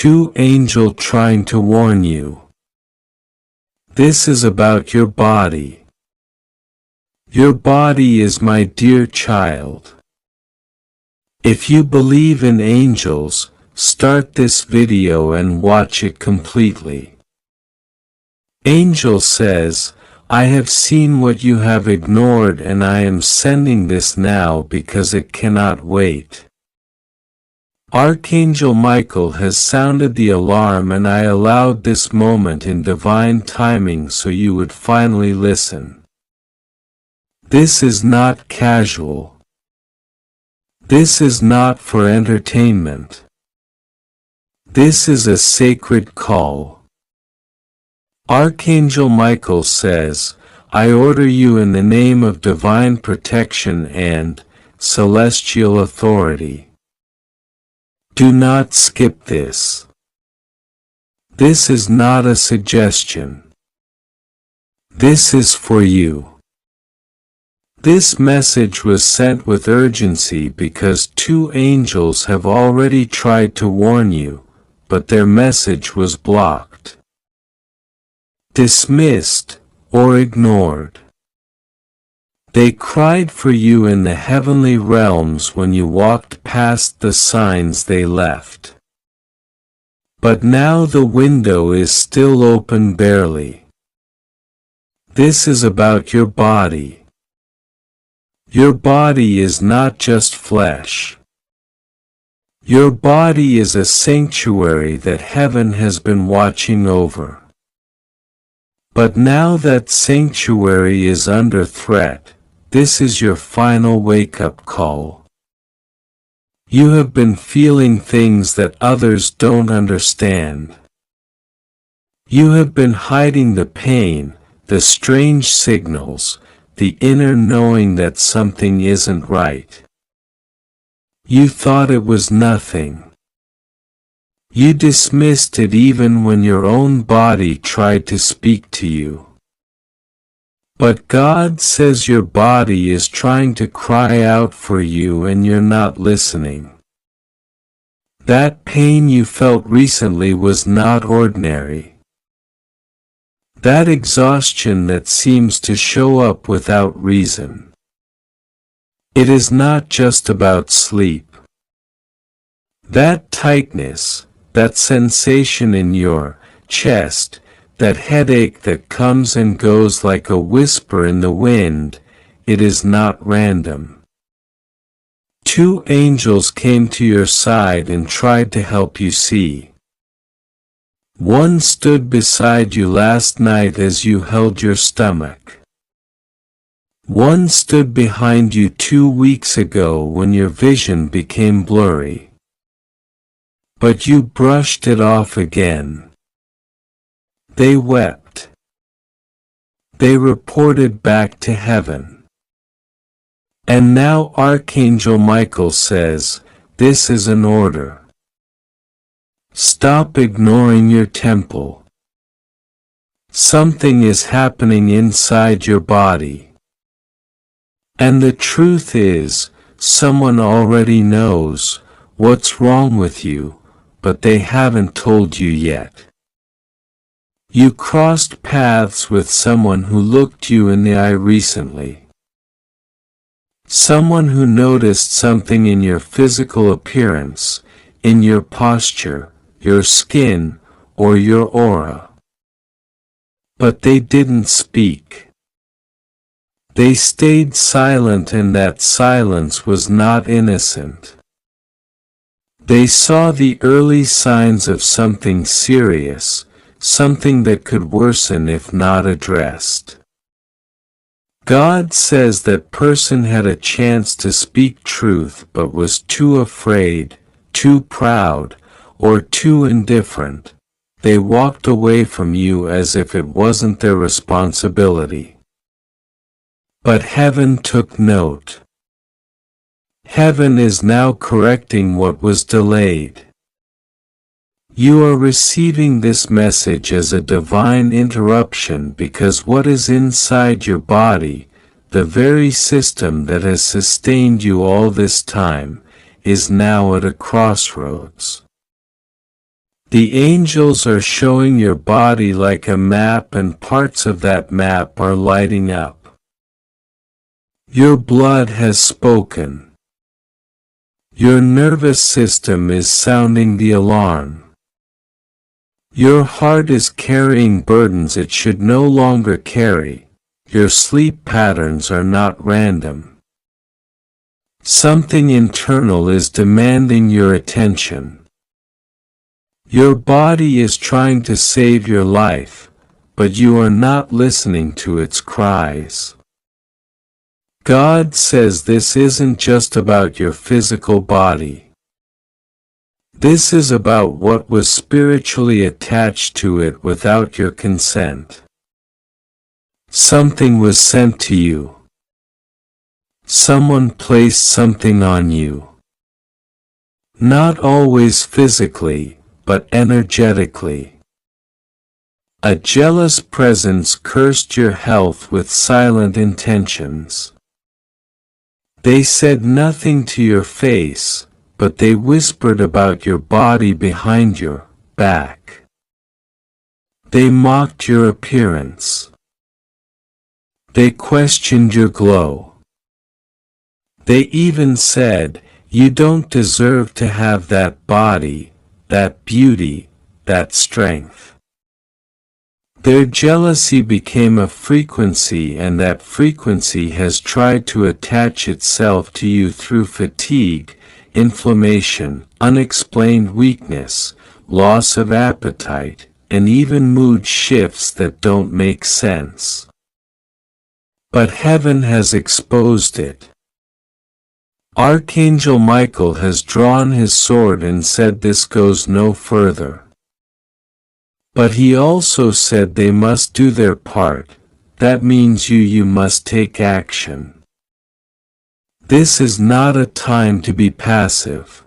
Two angels trying to warn you. This is about your body. Your body is my dear child. If you believe in angels, start this video and watch it completely. Angel says, I have seen what you have ignored and I am sending this now because it cannot wait. Archangel Michael has sounded the alarm and I allowed this moment in divine timing so you would finally listen. This is not casual. This is not for entertainment. This is a sacred call. Archangel Michael says, I order you in the name of divine protection and celestial authority. Do not skip this. This is not a suggestion. This is for you. This message was sent with urgency because two angels have already tried to warn you, but their message was blocked, dismissed, or ignored. They cried for you in the heavenly realms when you walked past the signs they left. But now the window is still open barely. This is about your body. Your body is not just flesh. Your body is a sanctuary that heaven has been watching over. But now that sanctuary is under threat, this is your final wake-up call. You have been feeling things that others don't understand. You have been hiding the pain, the strange signals, the inner knowing that something isn't right. You thought it was nothing. You dismissed it even when your own body tried to speak to you. But God says your body is trying to cry out for you and you're not listening. That pain you felt recently was not ordinary. That exhaustion that seems to show up without reason. It is not just about sleep. That tightness, that sensation in your chest, that headache that comes and goes like a whisper in the wind, it is not random. Two angels came to your side and tried to help you see. One stood beside you last night as you held your stomach. One stood behind you 2 weeks ago when your vision became blurry. But you brushed it off again. They wept. They reported back to heaven. And now Archangel Michael says, this is an order. Stop ignoring your temple. Something is happening inside your body. And the truth is, someone already knows what's wrong with you, but they haven't told you yet. You crossed paths with someone who looked you in the eye recently. Someone who noticed something in your physical appearance, in your posture, your skin, or your aura. But they didn't speak. They stayed silent, and that silence was not innocent. They saw the early signs of something serious, something that could worsen if not addressed. God says that person had a chance to speak truth but was too afraid, too proud, or too indifferent. They walked away from you as if it wasn't their responsibility. But heaven took note. Heaven is now correcting what was delayed. You are receiving this message as a divine interruption because what is inside your body, the very system that has sustained you all this time, is now at a crossroads. The angels are showing your body like a map, and parts of that map are lighting up. Your blood has spoken. Your nervous system is sounding the alarm. Your heart is carrying burdens it should no longer carry. Your sleep patterns are not random. Something internal is demanding your attention. Your body is trying to save your life, but you are not listening to its cries. God says this isn't just about your physical body. This is about what was spiritually attached to it without your consent. Something was sent to you. Someone placed something on you. Not always physically, but energetically. A jealous presence cursed your health with silent intentions. They said nothing to your face, but they whispered about your body behind your back. They mocked your appearance. They questioned your glow. They even said, "You don't deserve to have that body, that beauty, that strength." Their jealousy became a frequency, and that frequency has tried to attach itself to you through fatigue, inflammation, unexplained weakness, loss of appetite, and even mood shifts that don't make sense. But heaven has exposed it. Archangel Michael has drawn his sword and said this goes no further. But he also said they must do their part. That means you must take action. This is not a time to be passive.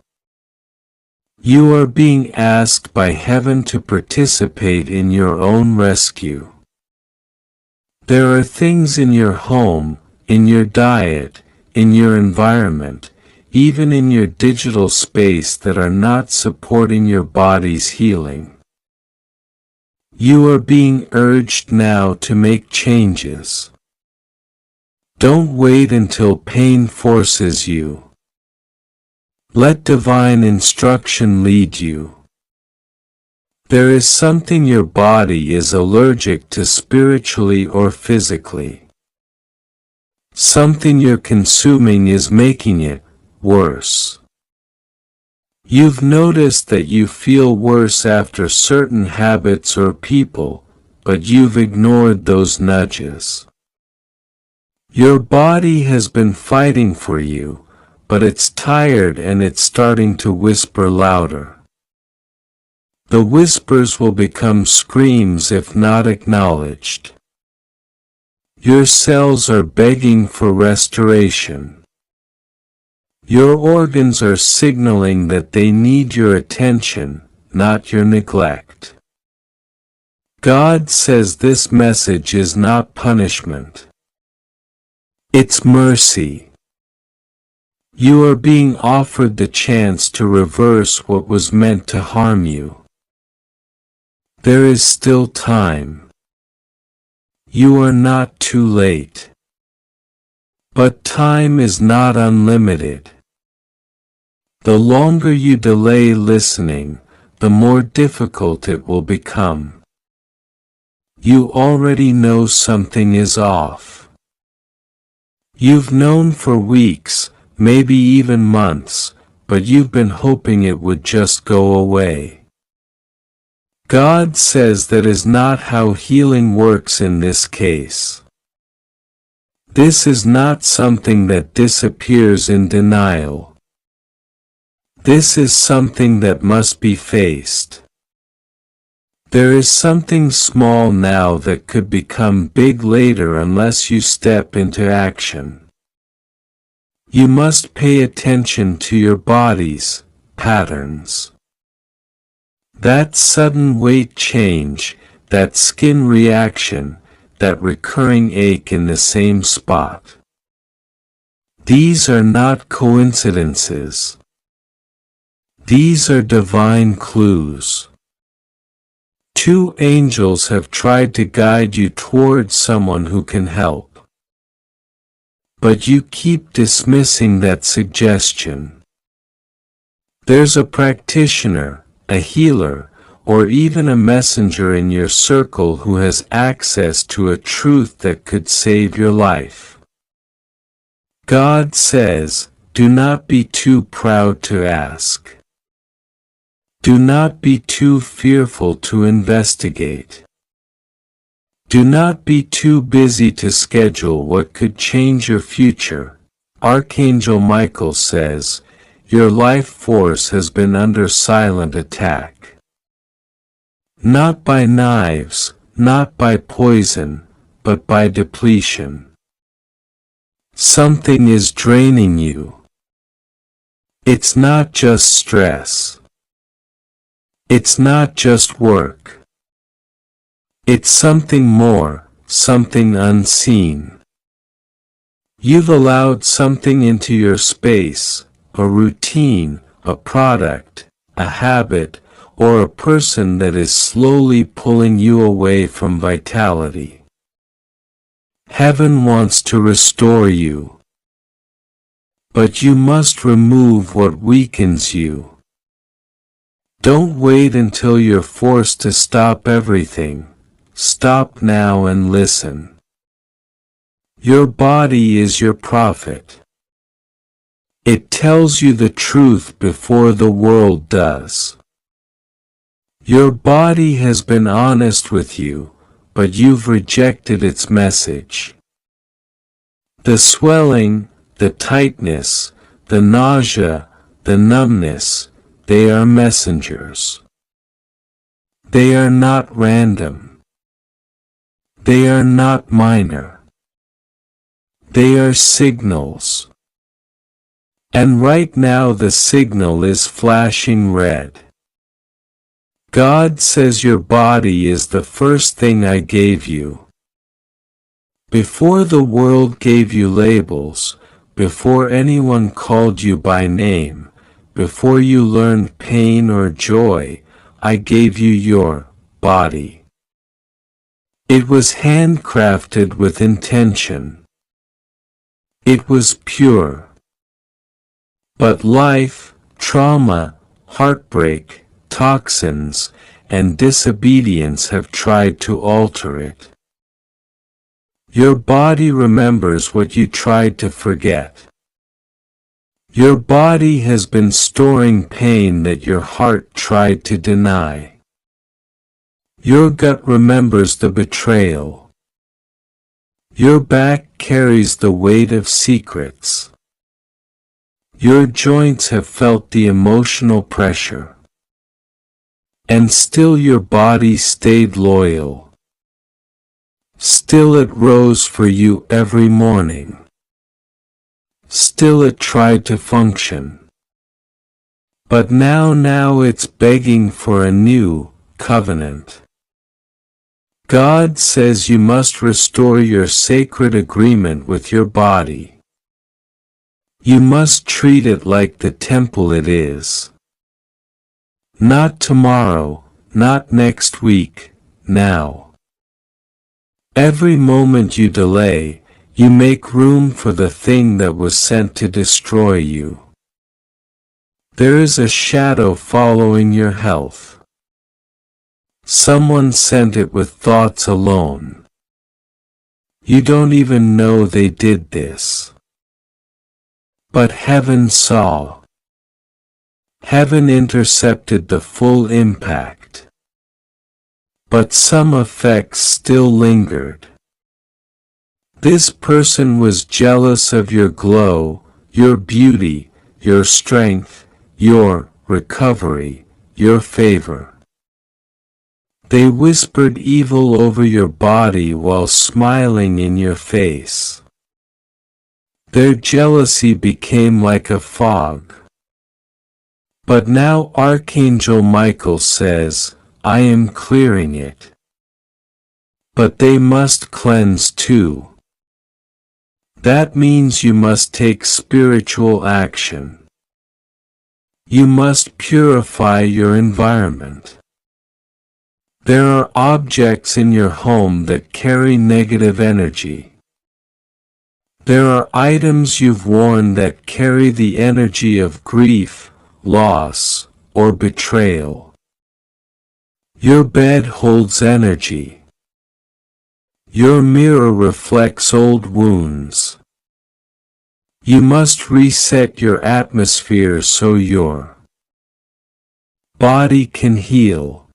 You are being asked by heaven to participate in your own rescue. There are things in your home, in your diet, in your environment, even in your digital space that are not supporting your body's healing. You are being urged now to make changes. Don't wait until pain forces you. Let divine instruction lead you. There is something your body is allergic to spiritually or physically. Something you're consuming is making it worse. You've noticed that you feel worse after certain habits or people, but you've ignored those nudges. Your body has been fighting for you, but it's tired and it's starting to whisper louder. The whispers will become screams if not acknowledged. Your cells are begging for restoration. Your organs are signaling that they need your attention, not your neglect. God says this message is not punishment. It's mercy. You are being offered the chance to reverse what was meant to harm you. There is still time. You are not too late. But time is not unlimited. The longer you delay listening, the more difficult it will become. You already know something is off. You've known for weeks, maybe even months, but you've been hoping it would just go away. God says that is not how healing works in this case. This is not something that disappears in denial. This is something that must be faced. There is something small now that could become big later unless you step into action. You must pay attention to your body's patterns. That sudden weight change, that skin reaction, that recurring ache in the same spot. These are not coincidences. These are divine clues. 2 angels have tried to guide you towards someone who can help. But you keep dismissing that suggestion. There's a practitioner, a healer, or even a messenger in your circle who has access to a truth that could save your life. God says, do not be too proud to ask. Do not be too fearful to investigate. Do not be too busy to schedule what could change your future. Archangel Michael says, your life force has been under silent attack. Not by knives, not by poison, but by depletion. Something is draining you. It's not just stress. It's not just work. It's something more, something unseen. You've allowed something into your space, a routine, a product, a habit, or a person that is slowly pulling you away from vitality. Heaven wants to restore you. But you must remove what weakens you. Don't wait until you're forced to stop everything. Stop now and listen. Your body is your prophet. It tells you the truth before the world does. Your body has been honest with you, but you've rejected its message. The swelling, the tightness, the nausea, the numbness, they are messengers. They are not random. They are not minor. They are signals. And right now the signal is flashing red. God says your body is the first thing I gave you. Before the world gave you labels, before anyone called you by name, before you learned pain or joy, I gave you your body. It was handcrafted with intention. It was pure. But life, trauma, heartbreak, toxins, and disobedience have tried to alter it. Your body remembers what you tried to forget. Your body has been storing pain that your heart tried to deny. Your gut remembers the betrayal. Your back carries the weight of secrets. Your joints have felt the emotional pressure. And still your body stayed loyal. Still it rose for you every morning. Still it tried to function. But now it's begging for a new covenant. God says you must restore your sacred agreement with your body. You must treat it like the temple it is. Not tomorrow, not next week, now. Every moment you delay, you make room for the thing that was sent to destroy you. There is a shadow following your health. Someone sent it with thoughts alone. You don't even know they did this. But heaven saw. Heaven intercepted the full impact. But some effects still lingered. This person was jealous of your glow, your beauty, your strength, your recovery, your favor. They whispered evil over your body while smiling in your face. Their jealousy became like a fog. But now Archangel Michael says, I am clearing it. But they must cleanse too. That means you must take spiritual action. You must purify your environment. There are objects in your home that carry negative energy. There are items you've worn that carry the energy of grief, loss, or betrayal. Your bed holds energy. Your mirror reflects old wounds. You must reset your atmosphere so your body can heal.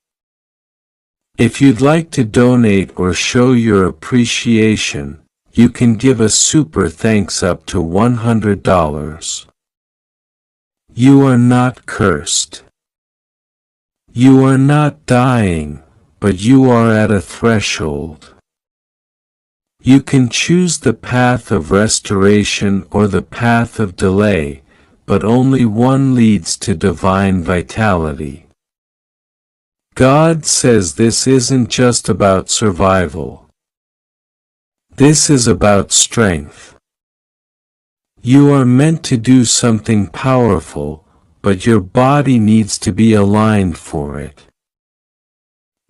If you'd like to donate or show your appreciation, you can give a super thanks up to $100. You are not cursed. You are not dying, but you are at a threshold. You can choose the path of restoration or the path of delay, but only one leads to divine vitality. God says this isn't just about survival. This is about strength. You are meant to do something powerful, but your body needs to be aligned for it.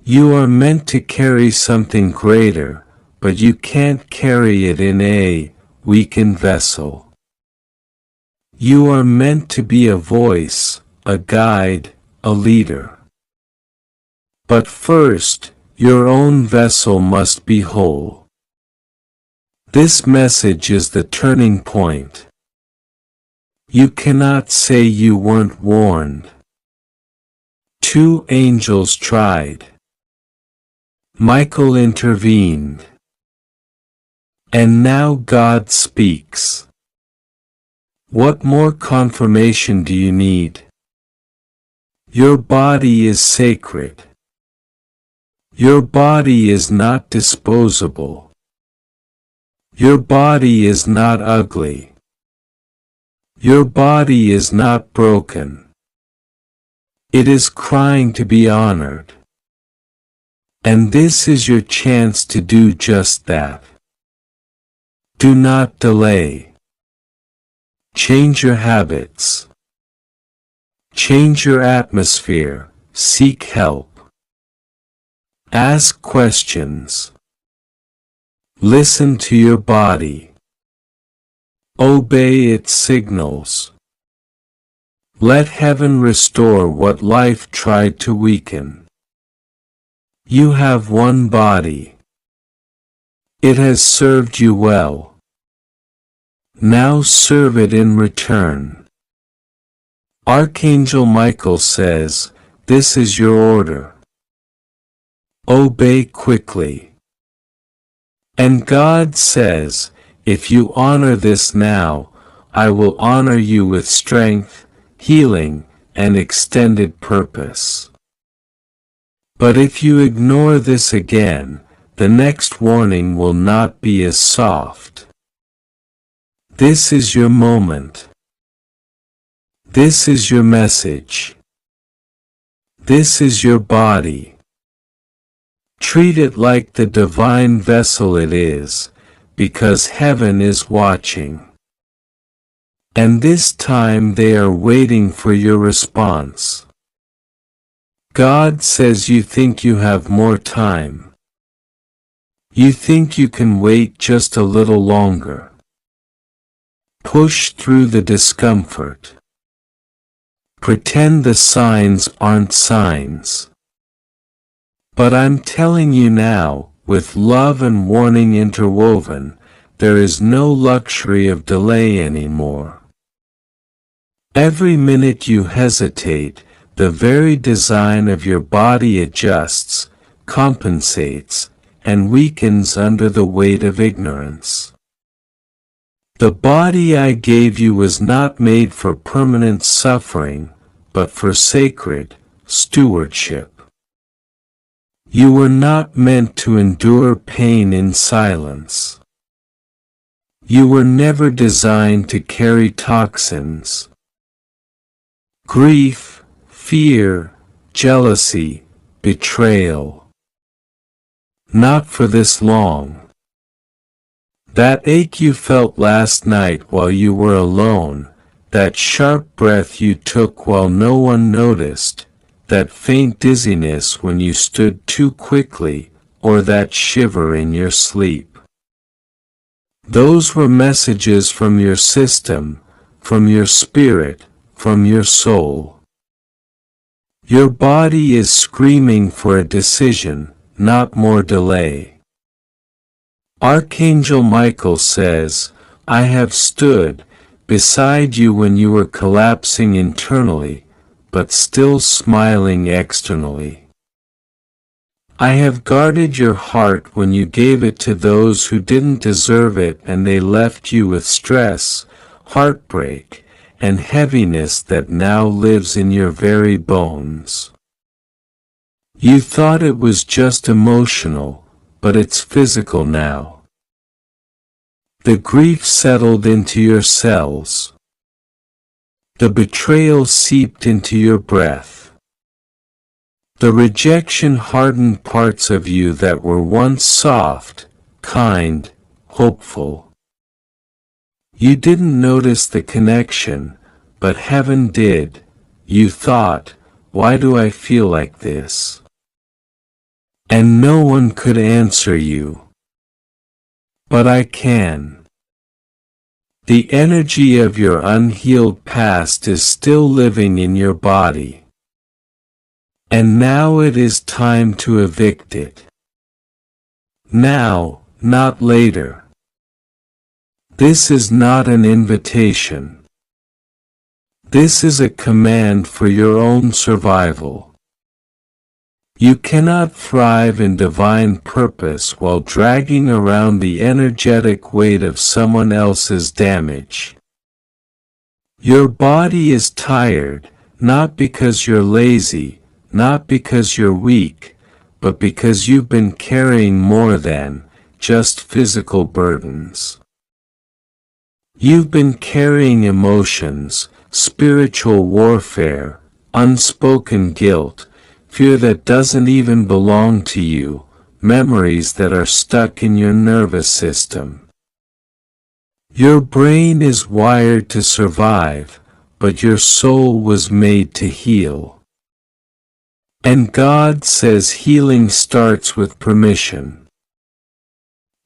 You are meant to carry something greater, but you can't carry it in a weakened vessel. You are meant to be a voice, a guide, a leader. But first, your own vessel must be whole. This message is the turning point. You cannot say you weren't warned. 2 angels tried. Michael intervened. And now God speaks. What more confirmation do you need? Your body is sacred. Your body is not disposable. Your body is not ugly. Your body is not broken. It is crying to be honored. And this is your chance to do just that. Do not delay. Change your habits. Change your atmosphere. Seek help. Ask questions. Listen to your body. Obey its signals. Let heaven restore what life tried to weaken. You have one body. It has served you well. Now serve it in return. Archangel Michael says, this is your order. Obey quickly. And God says, if you honor this now, I will honor you with strength, healing, and extended purpose. But if you ignore this again, the next warning will not be as soft. This is your moment. This is your message. This is your body. Treat it like the divine vessel it is, because heaven is watching. And this time they are waiting for your response. God says you think you have more time. You think you can wait just a little longer. Push through the discomfort. Pretend the signs aren't signs. But I'm telling you now, with love and warning interwoven, there is no luxury of delay anymore. Every minute you hesitate, the very design of your body adjusts, compensates, and weakens under the weight of ignorance. The body I gave you was not made for permanent suffering, but for sacred stewardship. You were not meant to endure pain in silence. You were never designed to carry toxins. Grief, fear, jealousy, betrayal. Not for this long. That ache you felt last night while you were alone, that sharp breath you took while no one noticed, that faint dizziness when you stood too quickly, or that shiver in your sleep. Those were messages from your system, from your spirit, from your soul. Your body is screaming for a decision, not more delay. Archangel Michael says, "I have stood beside you when you were collapsing internally, but still smiling externally. I have guarded your heart when you gave it to those who didn't deserve it and they left you with stress, heartbreak, and heaviness that now lives in your very bones. You thought it was just emotional, but it's physical now. The grief settled into your cells. The betrayal seeped into your breath. The rejection hardened parts of you that were once soft, kind, hopeful. You didn't notice the connection, but heaven did. You thought, why do I feel like this? And no one could answer you. But I can. The energy of your unhealed past is still living in your body. And now it is time to evict it. Now, not later. This is not an invitation. This is a command for your own survival. You cannot thrive in divine purpose while dragging around the energetic weight of someone else's damage. Your body is tired, not because you're lazy, not because you're weak, but because you've been carrying more than just physical burdens. You've been carrying emotions, spiritual warfare, unspoken guilt, fear that doesn't even belong to you, memories that are stuck in your nervous system. Your brain is wired to survive, but your soul was made to heal. And God says healing starts with permission.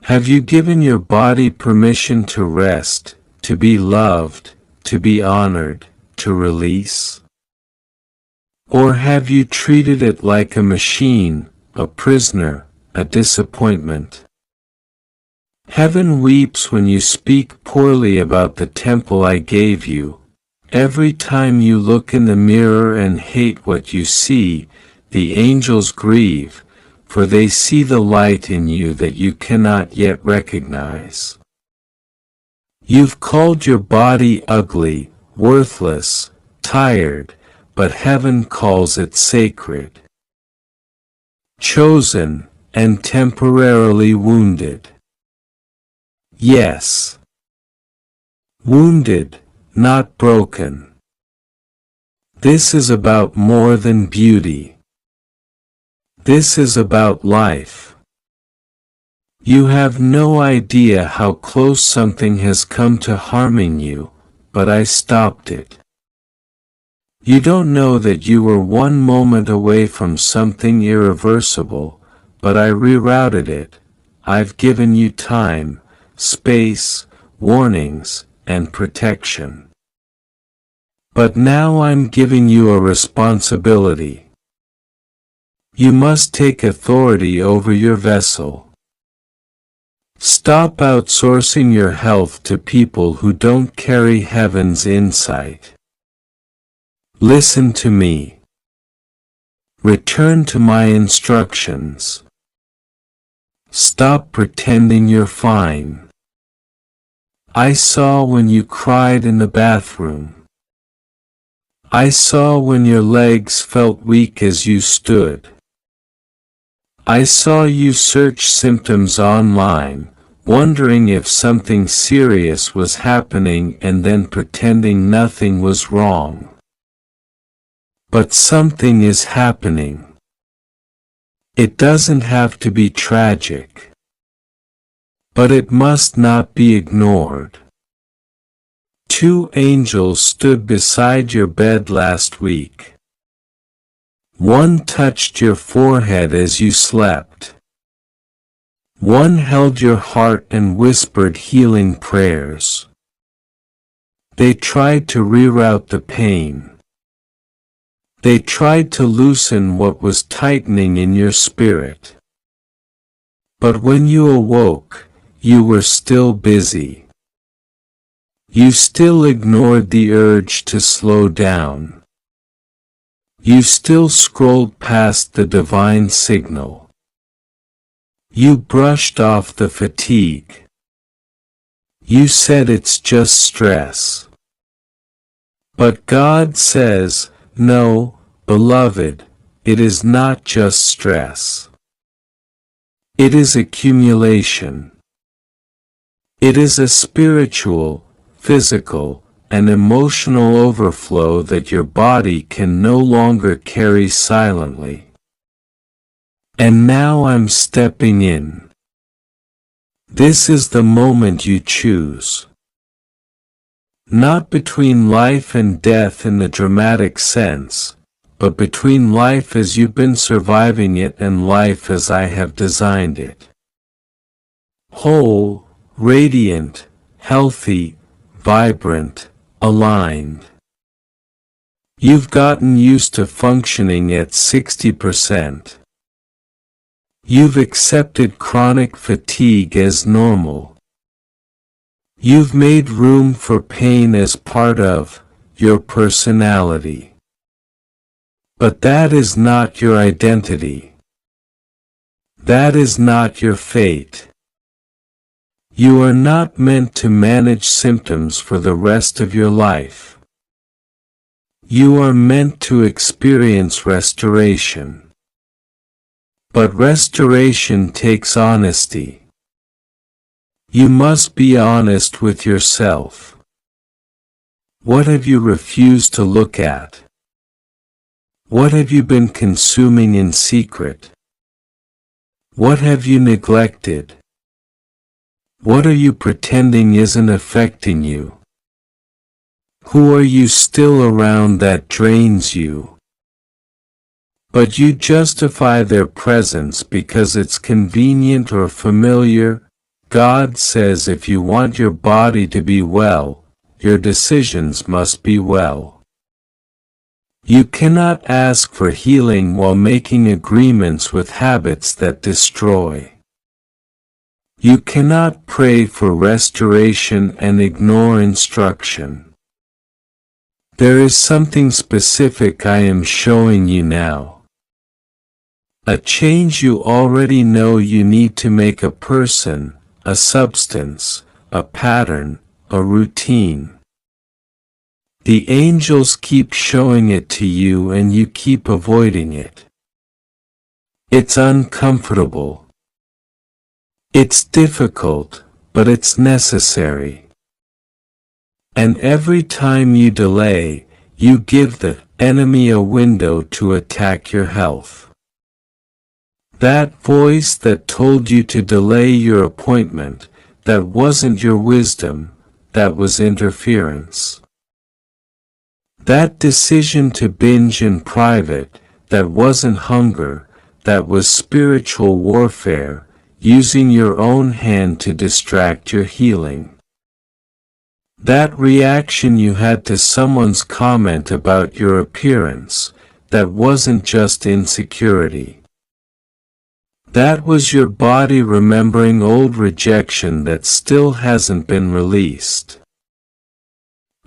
Have you given your body permission to rest, to be loved, to be honored, to release? Or have you treated it like a machine, a prisoner, a disappointment? Heaven weeps when you speak poorly about the temple I gave you. Every time you look in the mirror and hate what you see, the angels grieve, for they see the light in you that you cannot yet recognize. You've called your body ugly, worthless, tired, but heaven calls it sacred. Chosen, and temporarily wounded. Yes. Wounded, not broken. This is about more than beauty. This is about life. You have no idea how close something has come to harming you, but I stopped it. You don't know that you were one moment away from something irreversible, but I rerouted it. I've given you time, space, warnings, and protection. But now I'm giving you a responsibility. You must take authority over your vessel. Stop outsourcing your health to people who don't carry heaven's insight. Listen to me. Return to my instructions. Stop pretending you're fine. I saw when you cried in the bathroom. I saw when your legs felt weak as you stood. I saw you search symptoms online, wondering if something serious was happening and then pretending nothing was wrong. But something is happening. It doesn't have to be tragic. But it must not be ignored. 2 angels stood beside your bed last week. One touched your forehead as you slept. One held your heart and whispered healing prayers. They tried to reroute the pain. They tried to loosen what was tightening in your spirit. But when you awoke, you were still busy. You still ignored the urge to slow down. You still scrolled past the divine signal. You brushed off the fatigue. You said it's just stress. But God says, no, beloved, it is not just stress. It is accumulation. It is a spiritual, physical, and emotional overflow that your body can no longer carry silently. And now I'm stepping in. This is the moment you choose. Not between life and death in the dramatic sense, but between life as you've been surviving it and life as I have designed it. Whole, radiant, healthy, vibrant, aligned. You've gotten used to functioning at 60%. You've accepted chronic fatigue as normal. You've made room for pain as part of your personality. But that is not your identity. That is not your fate. You are not meant to manage symptoms for the rest of your life. You are meant to experience restoration. But restoration takes honesty. You must be honest with yourself. What have you refused to look at? What have you been consuming in secret? What have you neglected? What are you pretending isn't affecting you? Who are you still around that drains you? But you justify their presence because it's convenient or familiar. God says if you want your body to be well, your decisions must be well. You cannot ask for healing while making agreements with habits that destroy. You cannot pray for restoration and ignore instruction. There is something specific I am showing you now. A change you already know you need to make: a person, a substance, a pattern, a routine. The angels keep showing it to you and you keep avoiding it. It's uncomfortable. It's difficult, but it's necessary. And every time you delay, you give the enemy a window to attack your health. That voice that told you to delay your appointment, that wasn't your wisdom, that was interference. That decision to binge in private, that wasn't hunger, that was spiritual warfare, using your own hand to distract your healing. That reaction you had to someone's comment about your appearance, that wasn't just insecurity. That was your body remembering old rejection that still hasn't been released.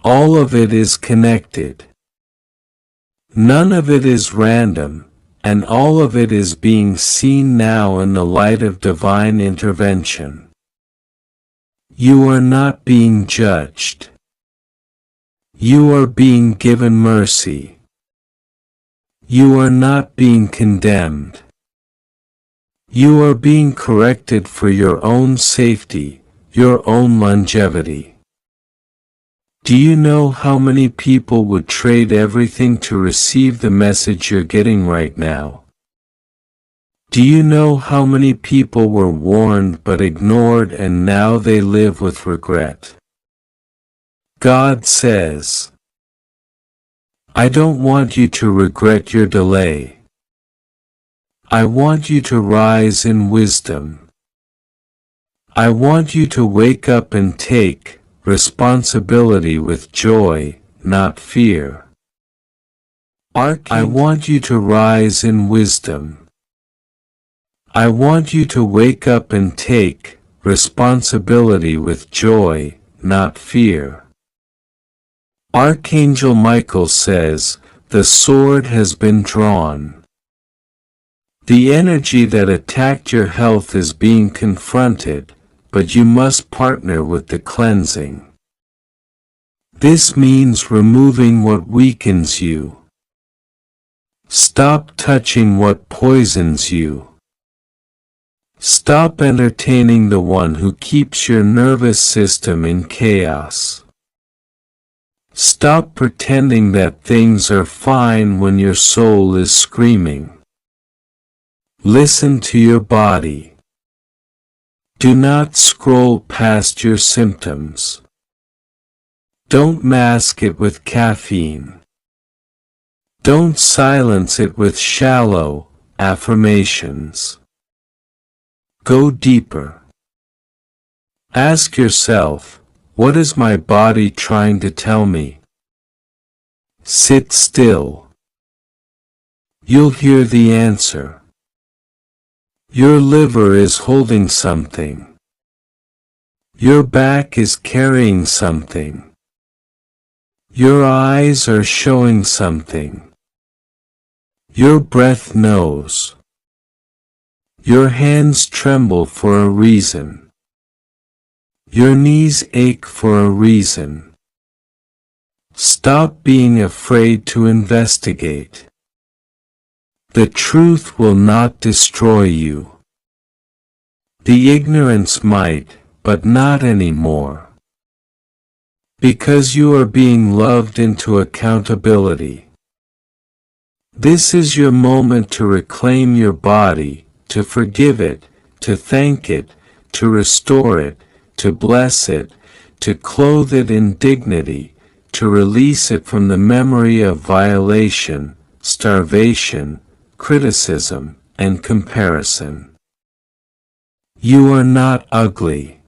All of it is connected. None of it is random, and all of it is being seen now in the light of divine intervention. You are not being judged. You are being given mercy. You are not being condemned. You are being corrected for your own safety, your own longevity. Do you know how many people would trade everything to receive the message you're getting right now? Do you know how many people were warned but ignored and now they live with regret? God says, I don't want you to regret your delay. I want you to rise in wisdom. I want you to wake up and take responsibility with joy, not fear. I want you to rise in wisdom. I want you to wake up and take responsibility with joy, not fear. Archangel Michael says, the sword has been drawn. The energy that attacked your health is being confronted, but you must partner with the cleansing. This means removing what weakens you. Stop touching what poisons you. Stop entertaining the one who keeps your nervous system in chaos. Stop pretending that things are fine when your soul is screaming. Listen to your body. Do not scroll past your symptoms. Don't mask it with caffeine. Don't silence it with shallow affirmations. Go deeper. Ask yourself, what is my body trying to tell me? Sit still. You'll hear the answer. Your liver is holding something. Your back is carrying something. Your eyes are showing something. Your breath knows. Your hands tremble for a reason. Your knees ache for a reason. Stop being afraid to investigate. The truth will not destroy you. The ignorance might, but not anymore. Because you are being loved into accountability. This is your moment to reclaim your body, to forgive it, to thank it, to restore it, to bless it, to clothe it in dignity, to release it from the memory of violation, starvation, criticism, and comparison. You are not ugly.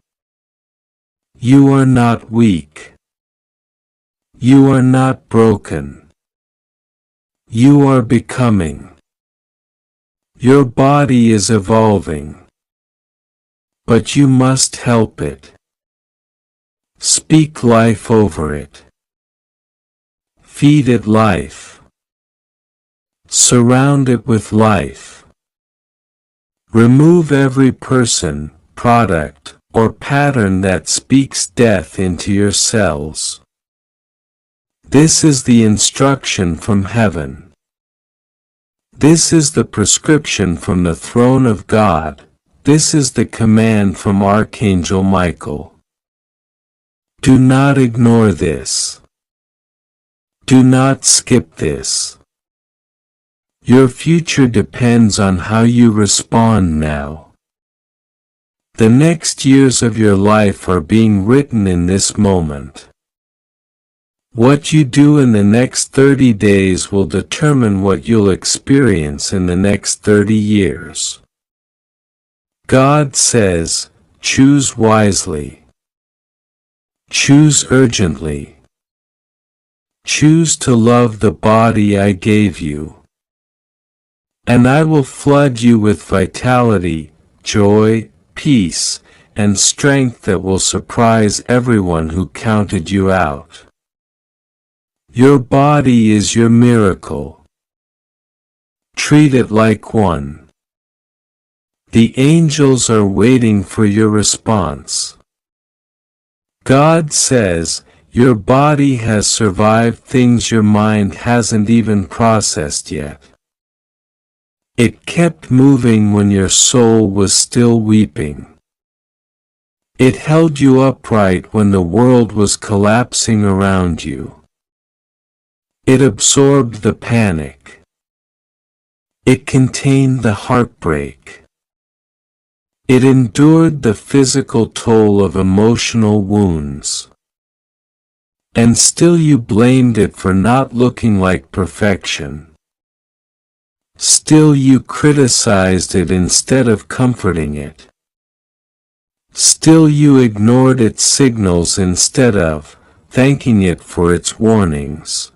You are not weak. You are not broken. You are becoming. Your body is evolving. But you must help it. Speak life over it. Feed it life. Surround it with life. Remove every person, product, or pattern that speaks death into your cells. This is the instruction from heaven. This is the prescription from the throne of God. This is the command from Archangel Michael. Do not ignore this. Do not skip this. Your future depends on how you respond now. The next years of your life are being written in this moment. What you do in the next 30 days will determine what you'll experience in the next 30 years. God says, choose wisely. Choose urgently. Choose to love the body I gave you. And I will flood you with vitality, joy, peace, and strength that will surprise everyone who counted you out. Your body is your miracle. Treat it like one. The angels are waiting for your response. God says, your body has survived things your mind hasn't even processed yet. It kept moving when your soul was still weeping. It held you upright when the world was collapsing around you. It absorbed the panic. It contained the heartbreak. It endured the physical toll of emotional wounds. And still you blamed it for not looking like perfection. Still you criticized it instead of comforting it. Still you ignored its signals instead of thanking it for its warnings.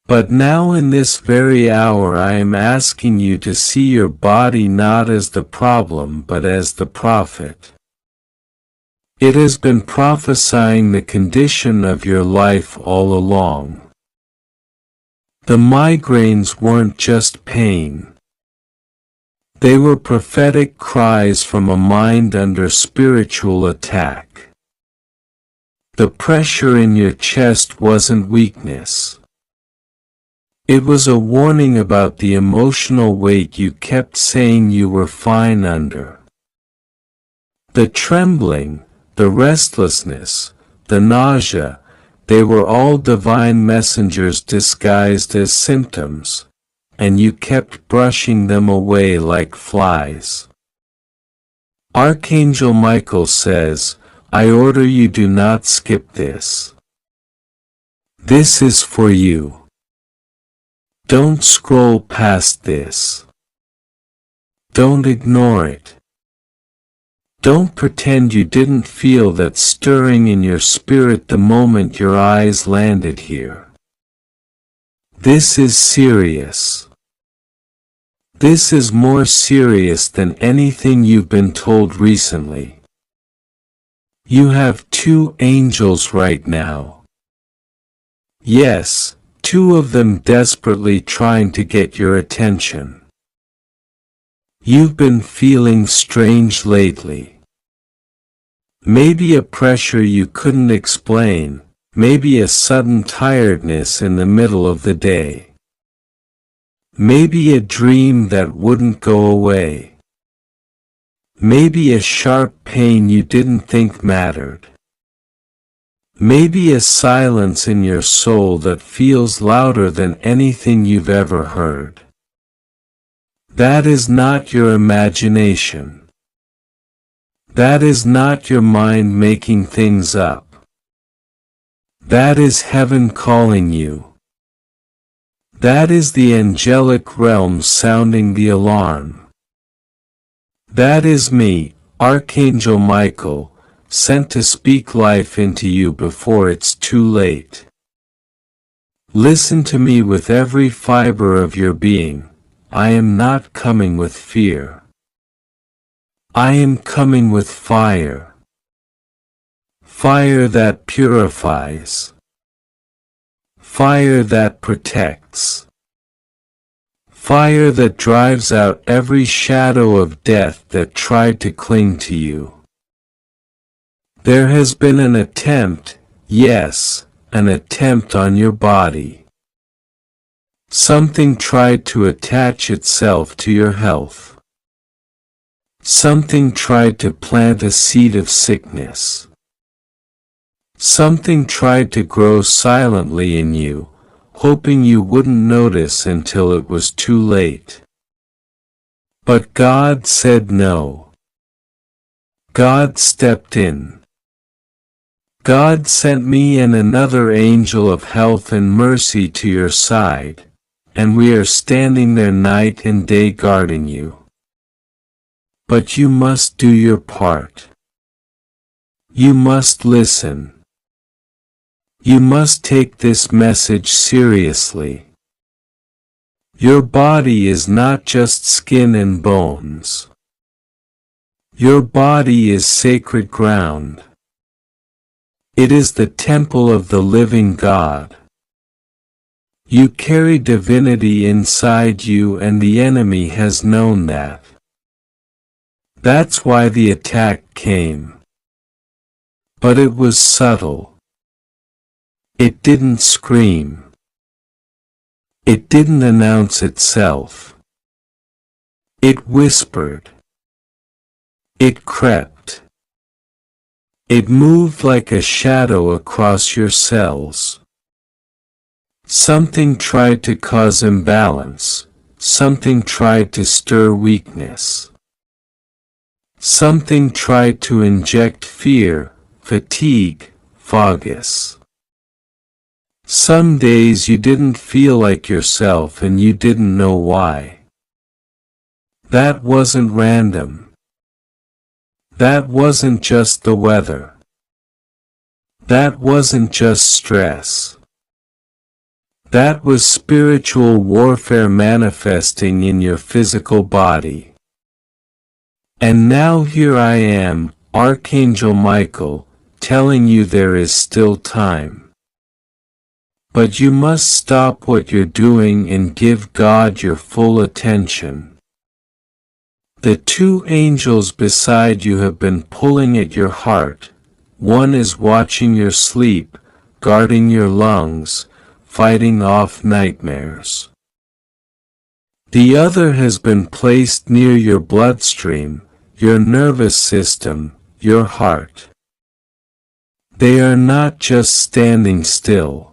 But now in this very hour I am asking you to see your body not as the problem but as the prophet. It has been prophesying the condition of your life all along. The migraines weren't just pain. They were prophetic cries from a mind under spiritual attack. The pressure in your chest wasn't weakness. It was a warning about the emotional weight you kept saying you were fine under. The trembling, the restlessness, the nausea, they were all divine messengers disguised as symptoms, and you kept brushing them away like flies. Archangel Michael says, I order you do not skip this. This is for you. Don't scroll past this. Don't ignore it. Don't pretend you didn't feel that stirring in your spirit the moment your eyes landed here. This is serious. This is more serious than anything you've been told recently. You have 2 angels right now. Yes, 2 of them desperately trying to get your attention. You've been feeling strange lately. Maybe a pressure you couldn't explain, maybe a sudden tiredness in the middle of the day. Maybe a dream that wouldn't go away. Maybe a sharp pain you didn't think mattered. Maybe a silence in your soul that feels louder than anything you've ever heard. That is not your imagination. That is not your mind making things up. That is heaven calling you. That is the angelic realm sounding the alarm. That is me, Archangel Michael, sent to speak life into you before it's too late. Listen to me with every fiber of your being. I am not coming with fear. I am coming with fire. Fire that purifies. Fire that protects. Fire that drives out every shadow of death that tried to cling to you. There has been an attempt, yes, an attempt on your body. Something tried to attach itself to your health. Something tried to plant a seed of sickness. Something tried to grow silently in you, hoping you wouldn't notice until it was too late. But God said no. God stepped in. God sent me and another angel of health and mercy to your side, and we are standing there night and day guarding you. But you must do your part. You must listen. You must take this message seriously. Your body is not just skin and bones. Your body is sacred ground. It is the temple of the living God. You carry divinity inside you, and the enemy has known that. That's why the attack came. But it was subtle. It didn't scream. It didn't announce itself. It whispered. It crept. It moved like a shadow across your cells. Something tried to cause imbalance. Something tried to stir weakness. Something tried to inject fear, fatigue, fogginess. Some days you didn't feel like yourself and you didn't know why. That wasn't random. That wasn't just the weather. That wasn't just stress. That was spiritual warfare manifesting in your physical body. And now here I am, Archangel Michael, telling you there is still time. But you must stop what you're doing and give God your full attention. The two angels beside you have been pulling at your heart. One is watching your sleep, guarding your lungs, fighting off nightmares. The other has been placed near your bloodstream, your nervous system, your heart. They are not just standing still.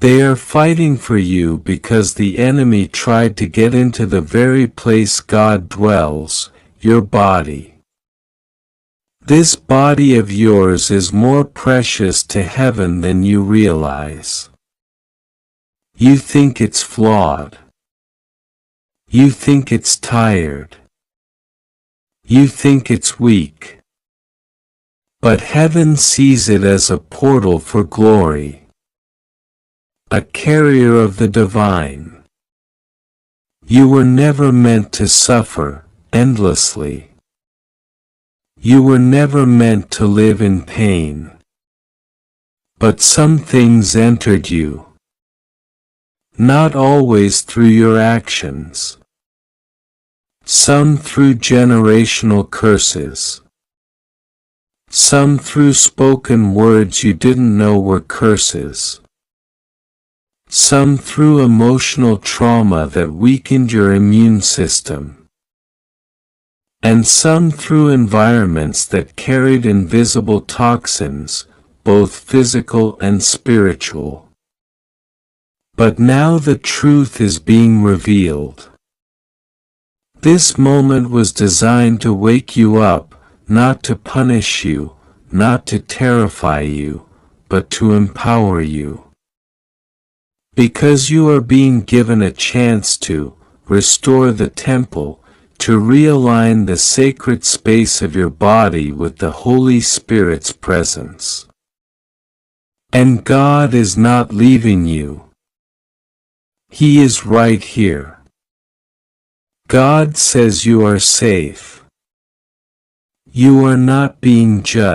They are fighting for you because the enemy tried to get into the very place God dwells, your body. This body of yours is more precious to heaven than you realize. You think it's flawed. You think it's tired. You think it's weak. But heaven sees it as a portal for glory. A carrier of the divine. You were never meant to suffer endlessly. You were never meant to live in pain. But some things entered you. Not always through your actions. Some through generational curses. Some through spoken words you didn't know were curses. Some through emotional trauma that weakened your immune system. And some through environments that carried invisible toxins, both physical and spiritual. But now the truth is being revealed. This moment was designed to wake you up, not to punish you, not to terrify you, but to empower you. Because you are being given a chance to restore the temple, to realign the sacred space of your body with the Holy Spirit's presence. And God is not leaving you. He is right here. God says you are safe. You are not being judged.